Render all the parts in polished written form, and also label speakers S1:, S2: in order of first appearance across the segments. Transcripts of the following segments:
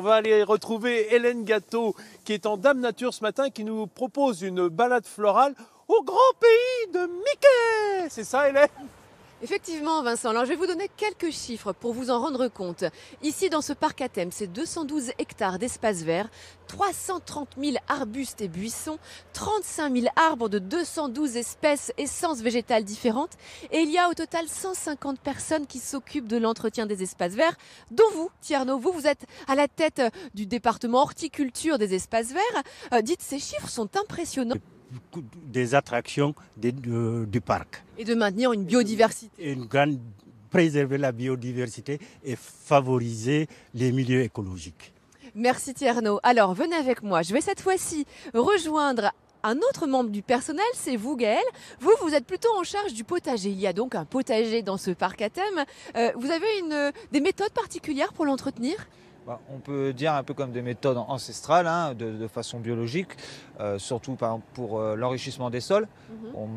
S1: va aller retrouver Hélène Gâteau, qui est en Dame Nature ce matin, qui nous propose une balade florale au grand pays de Mickey. C'est ça, Hélène?
S2: Effectivement, Vincent. Alors, je vais vous donner quelques chiffres pour vous en rendre compte. Ici, dans ce parc à thème, c'est 212 hectares d'espace vert, 330 000 arbustes et buissons, 35 000 arbres de 212 espèces, essences végétales différentes. Et il y a au total 150 personnes qui s'occupent de l'entretien des espaces verts, dont vous, Tierno. Vous êtes à la tête du département horticulture des espaces verts. Dites, ces chiffres sont impressionnants.
S3: Des attractions du parc.
S2: Et de maintenir une biodiversité.
S3: Préserver la biodiversité et favoriser les milieux écologiques.
S2: Merci Tierno. Alors venez avec moi. Je vais cette fois-ci rejoindre un autre membre du personnel, c'est vous Gaël. Vous êtes plutôt en charge du potager. Il y a donc un potager dans ce parc à thème. Vous avez des méthodes particulières pour l'entretenir ?
S4: On peut dire un peu comme des méthodes ancestrales, de façon biologique, surtout pour l'enrichissement des sols. On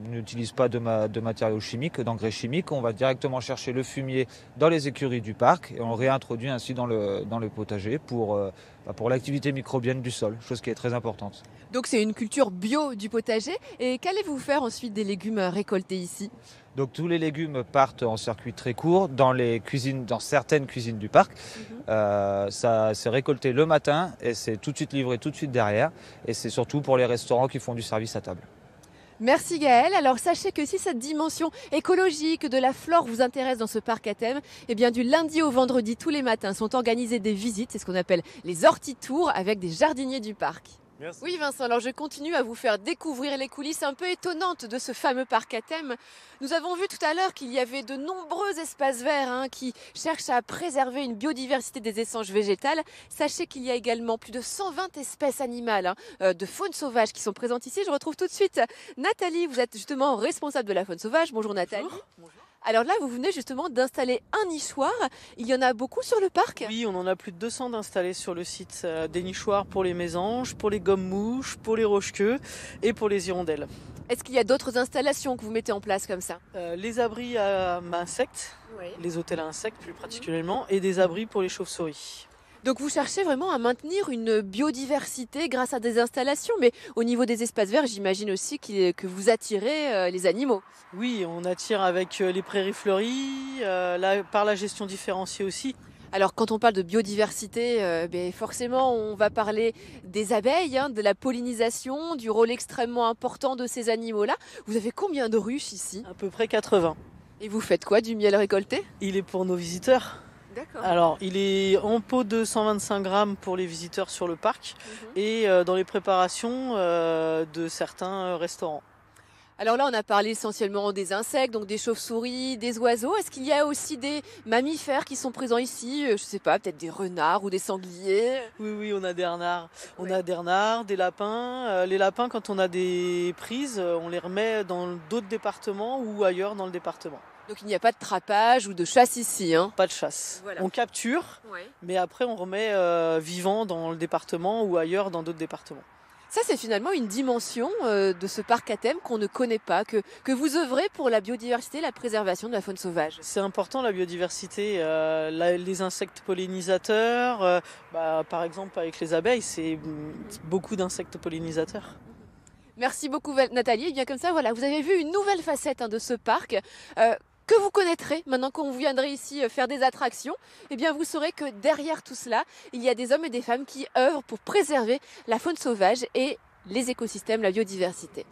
S4: n'utilise pas de matériaux chimiques, d'engrais chimiques. On va directement chercher le fumier dans les écuries du parc et on le réintroduit ainsi dans le potager pour l'activité microbienne du sol, chose qui est très importante.
S2: Donc c'est une culture bio du potager. Et qu'allez-vous faire ensuite des légumes récoltés ici ?
S4: Donc tous les légumes partent en circuit très court dans certaines cuisines du parc. Ça c'est récolté le matin et c'est tout de suite livré tout de suite derrière. Et c'est surtout pour les restaurants qui font du service à table.
S2: Merci Gaël. Alors sachez que si cette dimension écologique de la flore vous intéresse dans ce parc à thème, eh bien du lundi au vendredi tous les matins sont organisées des visites, c'est ce qu'on appelle les hortitours avec des jardiniers du parc.
S1: Merci.
S2: Oui Vincent, alors je continue à vous faire découvrir les coulisses un peu étonnantes de ce fameux parc à thème. Nous avons vu tout à l'heure qu'il y avait de nombreux espaces verts qui cherchent à préserver une biodiversité des essences végétales. Sachez qu'il y a également plus de 120 espèces animales de faune sauvage qui sont présentes ici. Je retrouve tout de suite Nathalie, vous êtes justement responsable de la faune sauvage. Bonjour Nathalie.
S5: Bonjour.
S2: Alors là, vous venez justement d'installer un nichoir. Il y en a beaucoup sur le parc ?
S5: Oui, on en a plus de 200 d'installés sur le site. Des nichoirs pour les mésanges, pour les gommes-mouches, pour les roche-queues et pour les hirondelles.
S2: Est-ce qu'il y a d'autres installations que vous mettez en place comme ça ?
S5: Les abris à insectes,
S2: Oui.
S5: les hôtels à insectes plus particulièrement, et des abris pour les chauves-souris.
S2: Donc vous cherchez vraiment à maintenir une biodiversité grâce à des installations, mais au niveau des espaces verts, j'imagine aussi que vous attirez les animaux.
S5: Oui, on attire avec les prairies fleuries, par la gestion différenciée aussi.
S2: Alors quand on parle de biodiversité, forcément on va parler des abeilles, de la pollinisation, du rôle extrêmement important de ces animaux-là. Vous avez combien de ruches ici ?
S5: À peu près 80.
S2: Et vous faites quoi, du miel récolté ?
S5: Il est pour nos visiteurs.
S2: D'accord.
S5: Alors, il est en pot de 125 grammes pour les visiteurs sur le parc et dans les préparations de certains restaurants.
S2: Alors là, on a parlé essentiellement des insectes, donc des chauves-souris, des oiseaux. Est-ce qu'il y a aussi des mammifères qui sont présents ici ? Je ne sais pas, peut-être des renards ou des sangliers ?
S5: Oui, on a des renards. On a des renards, des lapins. Les lapins, quand on a des prises, on les remet dans d'autres départements ou ailleurs dans le département.
S2: Donc il n'y a pas de trapage ou de chasse ici,
S5: Pas de chasse.
S2: Voilà.
S5: On capture, mais après on remet vivant dans le département ou ailleurs dans d'autres départements.
S2: Ça, c'est finalement une dimension de ce parc à thème qu'on ne connaît pas, que vous œuvrez pour la biodiversité, la préservation de la faune sauvage.
S5: C'est important la biodiversité, les insectes pollinisateurs, par exemple avec les abeilles, c'est beaucoup d'insectes pollinisateurs.
S2: Merci beaucoup Nathalie. Et bien comme ça, voilà, vous avez vu une nouvelle facette de ce parc. Que vous connaîtrez maintenant qu'on viendrait ici faire des attractions, eh bien vous saurez que derrière tout cela, il y a des hommes et des femmes qui œuvrent pour préserver la faune sauvage et les écosystèmes, la biodiversité.